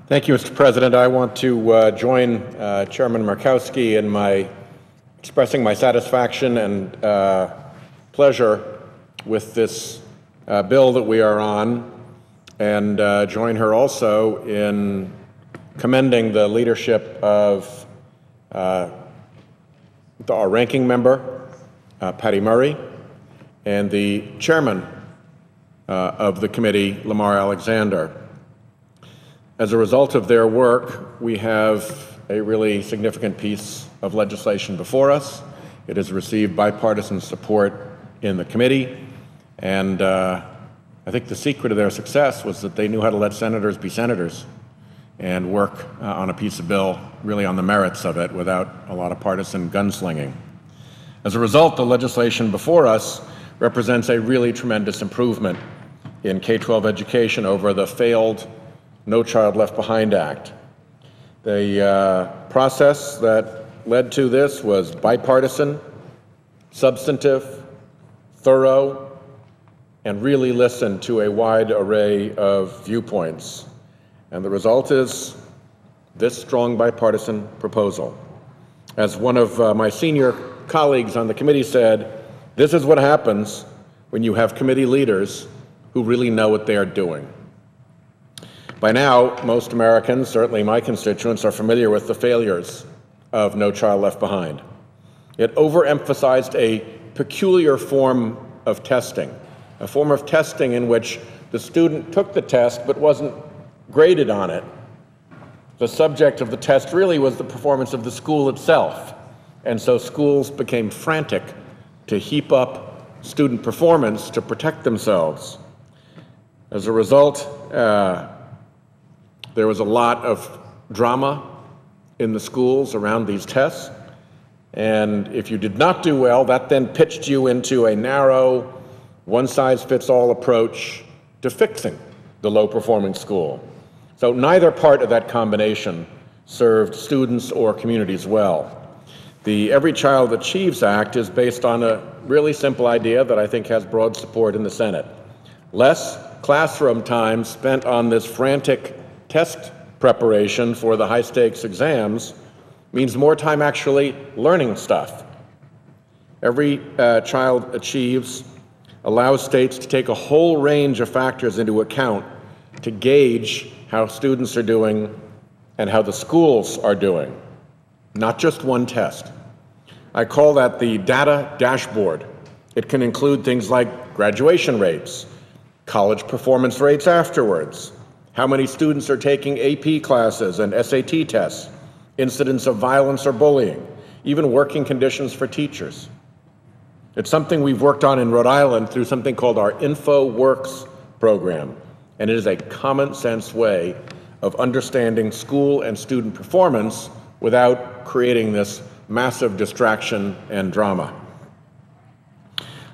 Thank you, Mr. President. I want to join Chairman Murkowski in expressing my satisfaction and pleasure with this bill that we are on, and join her also in commending the leadership of our ranking member, Patty Murray, and the chairman of the committee, Lamar Alexander. As a result of their work, we have a really significant piece of legislation before us. It has received bipartisan support in the committee, and I think the secret of their success was that they knew how to let senators be senators and work on a piece of bill really on the merits of it without a lot of partisan gunslinging. As a result, the legislation before us represents a really tremendous improvement in K-12 education over the failed No Child Left Behind Act. The process that led to this was bipartisan, substantive, thorough, and really listened to a wide array of viewpoints. And the result is this strong bipartisan proposal. As one of my senior colleagues on the committee said, this is what happens when you have committee leaders who really know what they are doing. By now, most Americans, certainly my constituents, are familiar with the failures of No Child Left Behind. It overemphasized a peculiar form of testing, a form of testing in which the student took the test but wasn't graded on it. The subject of the test really was the performance of the school itself, and so schools became frantic to heap up student performance to protect themselves. As a result, there was a lot of drama in the schools around these tests, and if you did not do well, that then pitched you into a narrow, one-size-fits-all approach to fixing the low-performing school. So neither part of that combination served students or communities well. The Every Child Achieves Act is based on a really simple idea that I think has broad support in the Senate. Less classroom time spent on this frantic test preparation for the high-stakes exams means more time actually learning stuff. Every Child Achieves allows states to take a whole range of factors into account to gauge how students are doing and how the schools are doing, not just one test. I call that the data dashboard. It can include things like graduation rates, college performance rates afterwards, how many students are taking AP classes and SAT tests, incidents of violence or bullying, even working conditions for teachers. It's something we've worked on in Rhode Island through something called our InfoWorks program, and it is a common sense way of understanding school and student performance without creating this massive distraction and drama.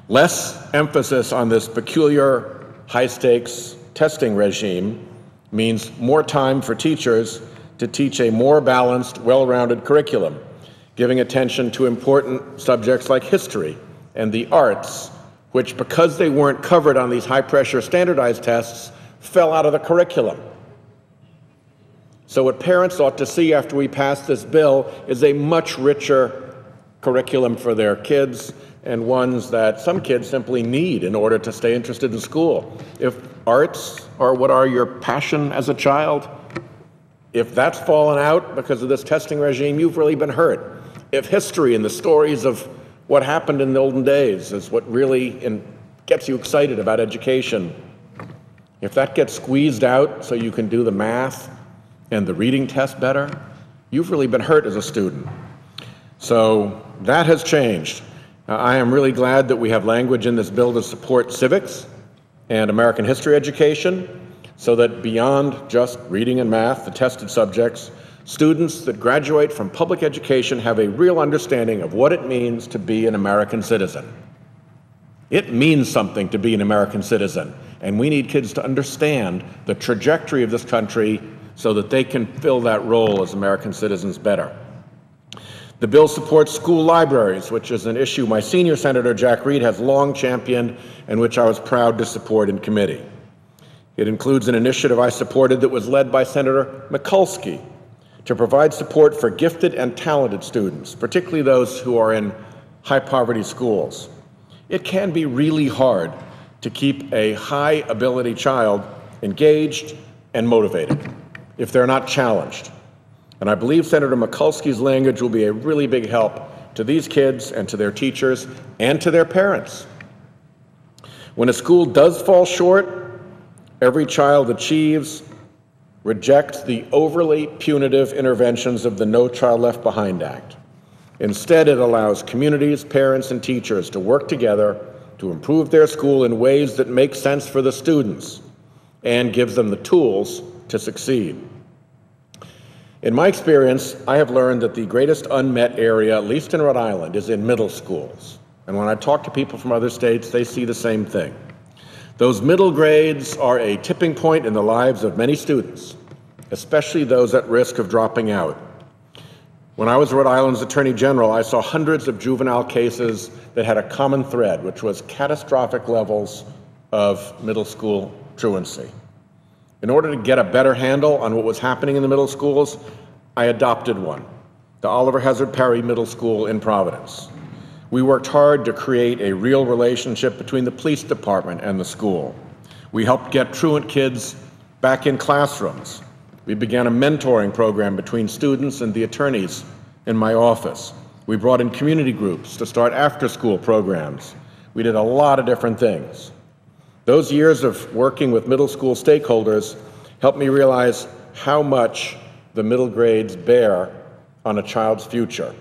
Less emphasis on this peculiar high-stakes testing regime means more time for teachers to teach a more balanced, well-rounded curriculum, giving attention to important subjects like history and the arts, which, because they weren't covered on these high-pressure standardized tests, fell out of the curriculum. So what parents ought to see after we pass this bill is a much richer curriculum for their kids, and ones that some kids simply need in order to stay interested in school. If arts are what are your passion as a child, if that's fallen out because of this testing regime, you've really been hurt. If history and the stories of what happened in the olden days is what really gets you excited about education, if that gets squeezed out so you can do the math and the reading test better, you've really been hurt as a student. So that has changed. I am really glad that we have language in this bill to support civics and American history education, so that beyond just reading and math, the tested subjects, students that graduate from public education have a real understanding of what it means to be an American citizen. It means something to be an American citizen, and we need kids to understand the trajectory of this country so that they can fill that role as American citizens better. The bill supports school libraries, which is an issue my senior Senator Jack Reed has long championed and which I was proud to support in committee. It includes an initiative I supported that was led by Senator Mikulski to provide support for gifted and talented students, particularly those who are in high-poverty schools. It can be really hard to keep a high-ability child engaged and motivated if they're not challenged. And I believe Senator Mikulski's language will be a really big help to these kids and to their teachers and to their parents. When a school does fall short, Every Child Achieves rejects the overly punitive interventions of the No Child Left Behind Act. Instead, it allows communities, parents, and teachers to work together to improve their school in ways that make sense for the students and gives them the tools to succeed. In my experience, I have learned that the greatest unmet area, at least in Rhode Island, is in middle schools. And when I talk to people from other states, they see the same thing. Those middle grades are a tipping point in the lives of many students, especially those at risk of dropping out. When I was Rhode Island's Attorney General, I saw hundreds of juvenile cases that had a common thread, which was catastrophic levels of middle school truancy. In order to get a better handle on what was happening in the middle schools, I adopted one, the Oliver Hazard Perry Middle School in Providence. We worked hard to create a real relationship between the police department and the school. We helped get truant kids back in classrooms. We began a mentoring program between students and the attorneys in my office. We brought in community groups to start after-school programs. We did a lot of different things. Those years of working with middle school stakeholders helped me realize how much the middle grades bear on a child's future.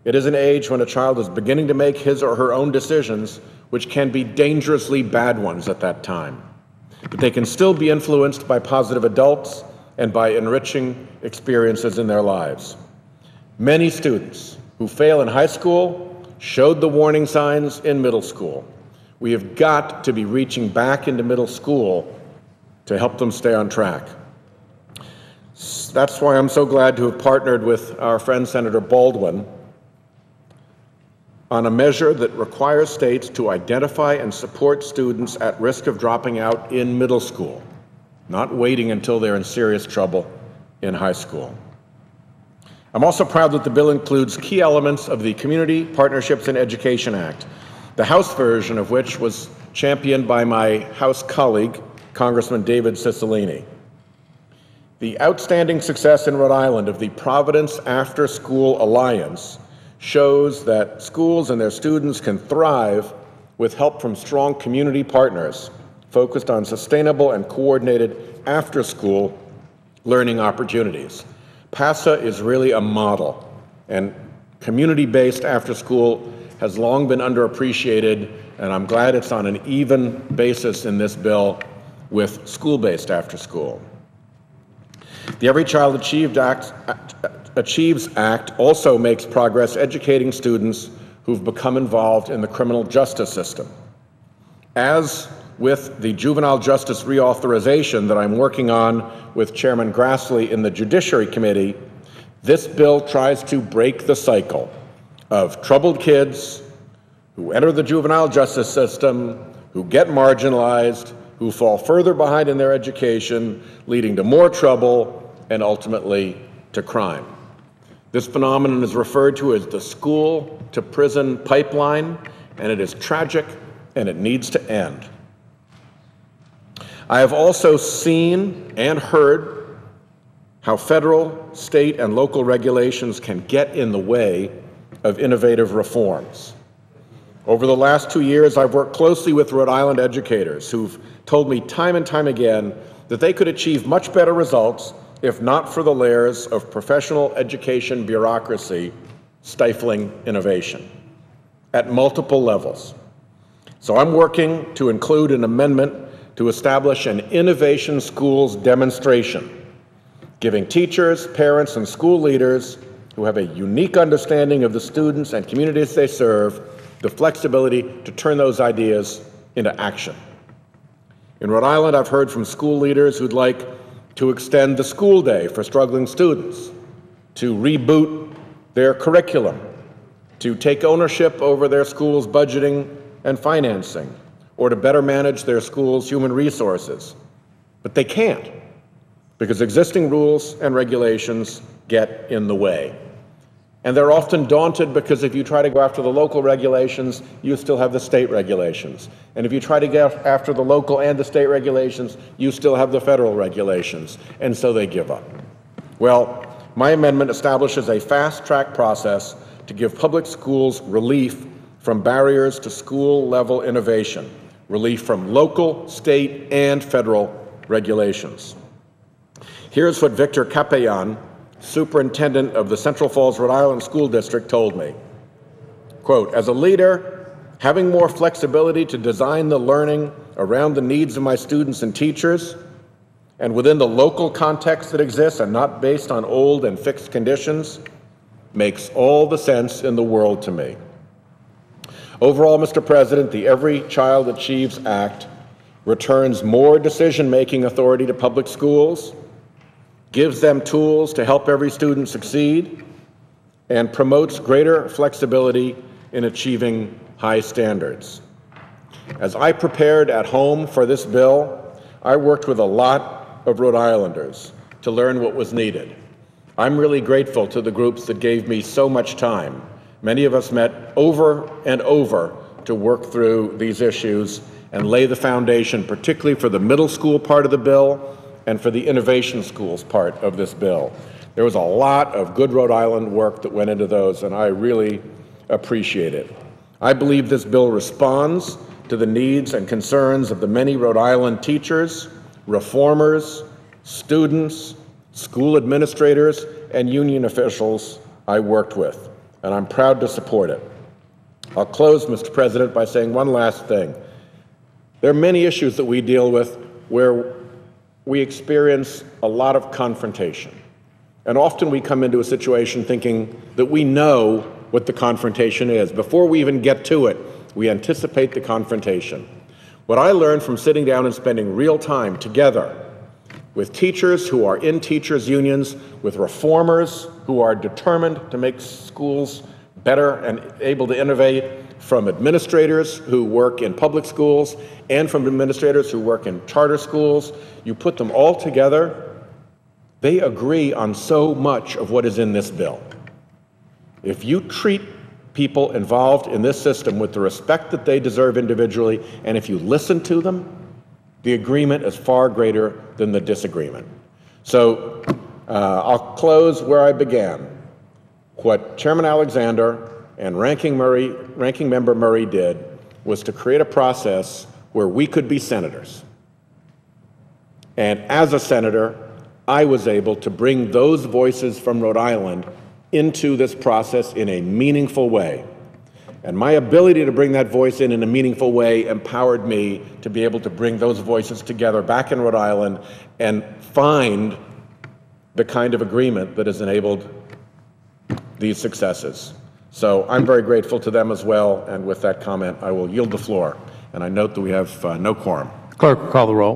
It is an age when a child is beginning to make his or her own decisions, which can be dangerously bad ones at that time. But they can still be influenced by positive adults and by enriching experiences in their lives. Many students who fail in high school showed the warning signs in middle school. We have got to be reaching back into middle school to help them stay on track. That's why I'm so glad to have partnered with our friend Senator Baldwin on a measure that requires states to identify and support students at risk of dropping out in middle school, not waiting until they're in serious trouble in high school. I'm also proud that the bill includes key elements of the Community Partnerships in Education Act, the House version of which was championed by my House colleague, Congressman David Cicilline. The outstanding success in Rhode Island of the Providence After School Alliance shows that schools and their students can thrive with help from strong community partners focused on sustainable and coordinated after-school learning opportunities. PASA is really a model, and community-based after-school has long been underappreciated, and I'm glad it's on an even basis in this bill with school-based after-school. The Every Child Achieves Act also makes progress educating students who've become involved in the criminal justice system. As with the juvenile justice reauthorization that I'm working on with Chairman Grassley in the Judiciary Committee, this bill tries to break the cycle of troubled kids who enter the juvenile justice system, who get marginalized, who fall further behind in their education, leading to more trouble and ultimately to crime. This phenomenon is referred to as the school-to-prison pipeline, and it is tragic and it needs to end. I have also seen and heard how federal, state, and local regulations can get in the way of innovative reforms. Over the last 2 years, I've worked closely with Rhode Island educators who've told me time and time again that they could achieve much better results if not for the layers of professional education bureaucracy stifling innovation at multiple levels. So I'm working to include an amendment to establish an Innovation Schools demonstration, giving teachers, parents, and school leaders who have a unique understanding of the students and communities they serve the flexibility to turn those ideas into action. In Rhode Island, I've heard from school leaders who'd like to extend the school day for struggling students, to reboot their curriculum, to take ownership over their school's budgeting and financing, or to better manage their school's human resources. But they can't, because existing rules and regulations get in the way. And they're often daunted because if you try to go after the local regulations, you still have the state regulations. And if you try to get after the local and the state regulations, you still have the federal regulations. And so they give up. Well, my amendment establishes a fast-track process to give public schools relief from barriers to school-level innovation, relief from local, state, and federal regulations. Here's what Victor Capeyan, superintendent of the Central Falls, Rhode Island School District, told me. Quote, as a leader, having more flexibility to design the learning around the needs of my students and teachers, and within the local context that exists and not based on old and fixed conditions, makes all the sense in the world to me. Overall, Mr. President, the Every Child Achieves Act returns more decision-making authority to public schools, gives them tools to help every student succeed, and promotes greater flexibility in achieving high standards. As I prepared at home for this bill, I worked with a lot of Rhode Islanders to learn what was needed. I'm really grateful to the groups that gave me so much time. Many of us met over and over to work through these issues and lay the foundation, particularly for the middle school part of the bill and for the innovation schools part of this bill. There was a lot of good Rhode Island work that went into those, and I really appreciate it. I believe this bill responds to the needs and concerns of the many Rhode Island teachers, reformers, students, school administrators, and union officials I worked with, and I'm proud to support it. I'll close, Mr. President, by saying one last thing. There are many issues that we deal with where we experience a lot of confrontation, and often we come into a situation thinking that we know what the confrontation is. Before we even get to it, we anticipate the confrontation. What I learned from sitting down and spending real time together with teachers who are in teachers' unions, with reformers who are determined to make schools better and able to innovate, from administrators who work in public schools and from administrators who work in charter schools, you put them all together, they agree on so much of what is in this bill. If you treat people involved in this system with the respect that they deserve individually, and if you listen to them, the agreement is far greater than the disagreement. So I'll close where I began. What Chairman Alexander and Ranking Member Murray did was to create a process where we could be senators. And as a senator, I was able to bring those voices from Rhode Island into this process in a meaningful way. And my ability to bring that voice in a meaningful way empowered me to be able to bring those voices together back in Rhode Island and find the kind of agreement that has enabled these successes. So I'm very grateful to them as well, and with that comment, I will yield the floor. And I note that we have no quorum. Clerk, call the roll.